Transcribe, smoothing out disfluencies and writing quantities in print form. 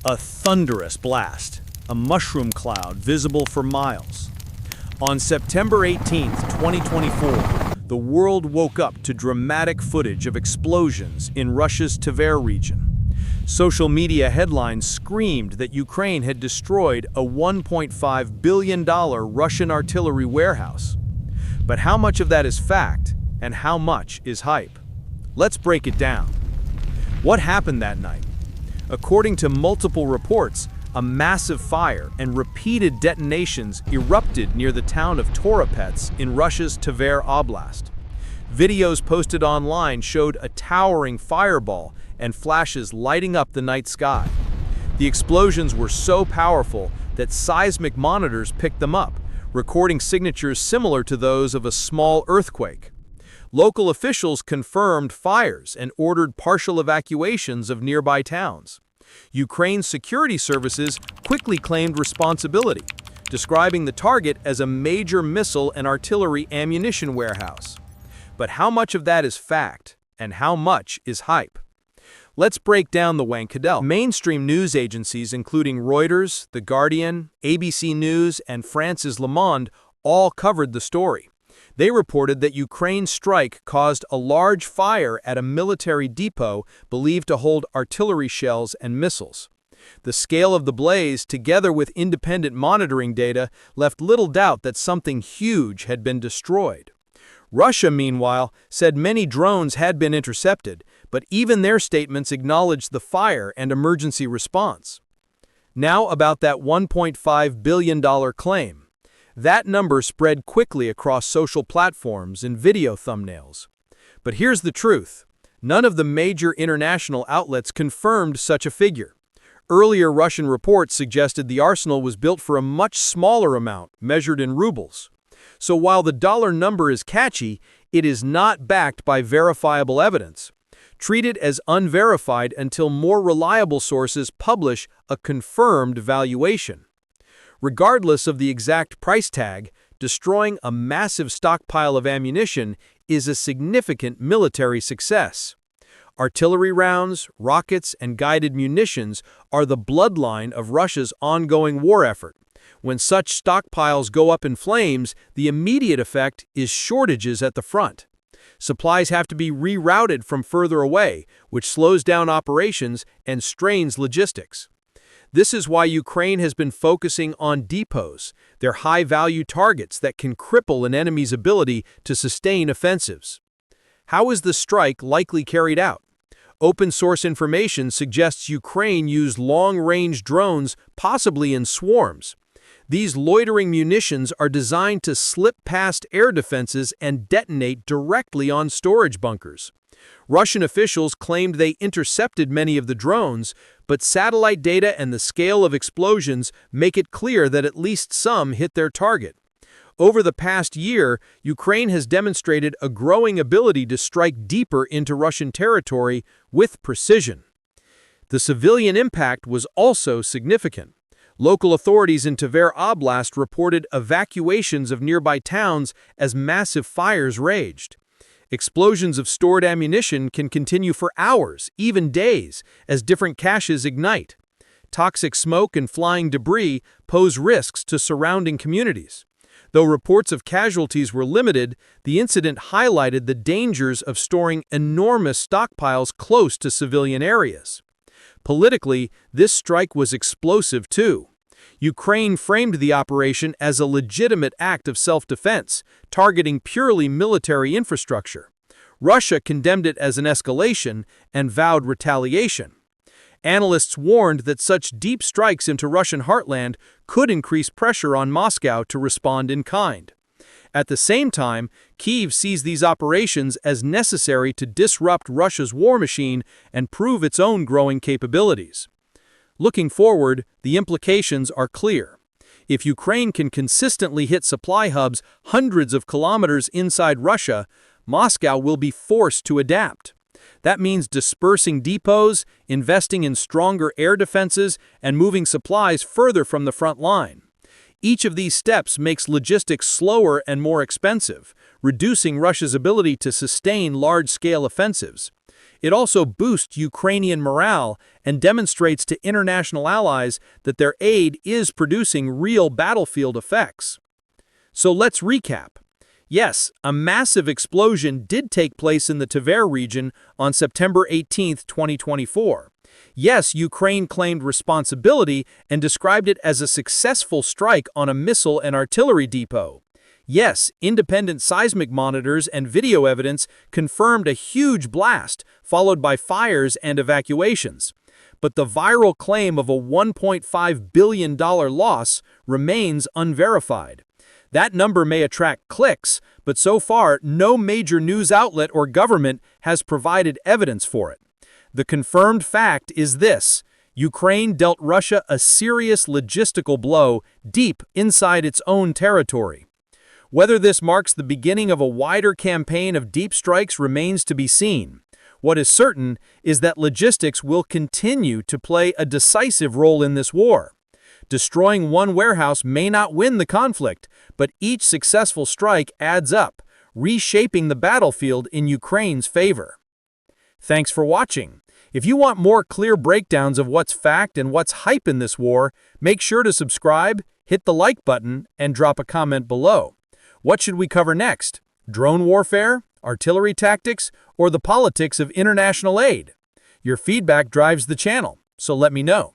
A thunderous blast, a mushroom cloud visible for miles. On September 18, 2024, the world woke up to dramatic footage of explosions in Russia's Tver region. Social media headlines screamed that Ukraine had destroyed a $1.5 billion Russian artillery warehouse. But how much of that is fact, and how much is hype? Let's break it down. What happened that night? According to multiple reports, a massive fire and repeated detonations erupted near the town of Toropets in Russia's Tver Oblast. Videos posted online showed a towering fireball and flashes lighting up the night sky. The explosions were so powerful that seismic monitors picked them up, recording signatures similar to those of a small earthquake. Local officials confirmed fires and ordered partial evacuations of nearby towns. Ukraine's security services quickly claimed responsibility, describing the target as a major missile and artillery ammunition warehouse. But how much of that is fact, and how much is hype? Let's break down the wankadel. Mainstream news agencies including Reuters, The Guardian, ABC News, and France's Le Monde all covered the story. They reported that Ukraine's strike caused a large fire at a military depot believed to hold artillery shells and missiles. The scale of the blaze, together with independent monitoring data, left little doubt that something huge had been destroyed. Russia, meanwhile, said many drones had been intercepted, but even their statements acknowledged the fire and emergency response. Now about that $1.5 billion claim. That number spread quickly across social platforms and video thumbnails. But here's the truth. None of the major international outlets confirmed such a figure. Earlier Russian reports suggested the arsenal was built for a much smaller amount, measured in rubles. So while the dollar number is catchy, it is not backed by verifiable evidence. Treat it as unverified until more reliable sources publish a confirmed valuation. Regardless of the exact price tag, destroying a massive stockpile of ammunition is a significant military success. Artillery rounds, rockets, and guided munitions are the bloodline of Russia's ongoing war effort. When such stockpiles go up in flames, the immediate effect is shortages at the front. Supplies have to be rerouted from further away, which slows down operations and strains logistics. This is why Ukraine has been focusing on depots, their high-value targets that can cripple an enemy's ability to sustain offensives. How is the strike likely carried out? Open-source information suggests Ukraine used long-range drones, possibly in swarms. These loitering munitions are designed to slip past air defenses and detonate directly on storage bunkers. Russian officials claimed they intercepted many of the drones, but satellite data and the scale of explosions make it clear that at least some hit their target. Over the past year, Ukraine has demonstrated a growing ability to strike deeper into Russian territory with precision. The civilian impact was also significant. Local authorities in Tver Oblast reported evacuations of nearby towns as massive fires raged. Explosions of stored ammunition can continue for hours, even days, as different caches ignite. Toxic smoke and flying debris pose risks to surrounding communities. Though reports of casualties were limited, the incident highlighted the dangers of storing enormous stockpiles close to civilian areas. Politically, this strike was explosive too. Ukraine framed the operation as a legitimate act of self-defense, targeting purely military infrastructure. Russia condemned it as an escalation and vowed retaliation. Analysts warned that such deep strikes into Russian heartland could increase pressure on Moscow to respond in kind. At the same time, Kyiv sees these operations as necessary to disrupt Russia's war machine and prove its own growing capabilities. Looking forward, the implications are clear. If Ukraine can consistently hit supply hubs hundreds of kilometers inside Russia, Moscow will be forced to adapt. That means dispersing depots, investing in stronger air defenses, and moving supplies further from the front line. Each of these steps makes logistics slower and more expensive, reducing Russia's ability to sustain large-scale offensives. It also boosts Ukrainian morale and demonstrates to international allies that their aid is producing real battlefield effects. So let's recap. Yes, a massive explosion did take place in the Tver region on September 18, 2024. Yes, Ukraine claimed responsibility and described it as a successful strike on a missile and artillery depot. Yes, independent seismic monitors and video evidence confirmed a huge blast, followed by fires and evacuations. But the viral claim of a $1.5 billion loss remains unverified. That number may attract clicks, but so far, no major news outlet or government has provided evidence for it. The confirmed fact is this: Ukraine dealt Russia a serious logistical blow deep inside its own territory. Whether this marks the beginning of a wider campaign of deep strikes remains to be seen. What is certain is that logistics will continue to play a decisive role in this war. Destroying one warehouse may not win the conflict, but each successful strike adds up, reshaping the battlefield in Ukraine's favor. Thanks for watching. If you want more clear breakdowns of what's fact and what's hype in this war, make sure to subscribe, hit the like button, and drop a comment below. What should we cover next? Drone warfare, artillery tactics, or the politics of international aid? Your feedback drives the channel, so let me know.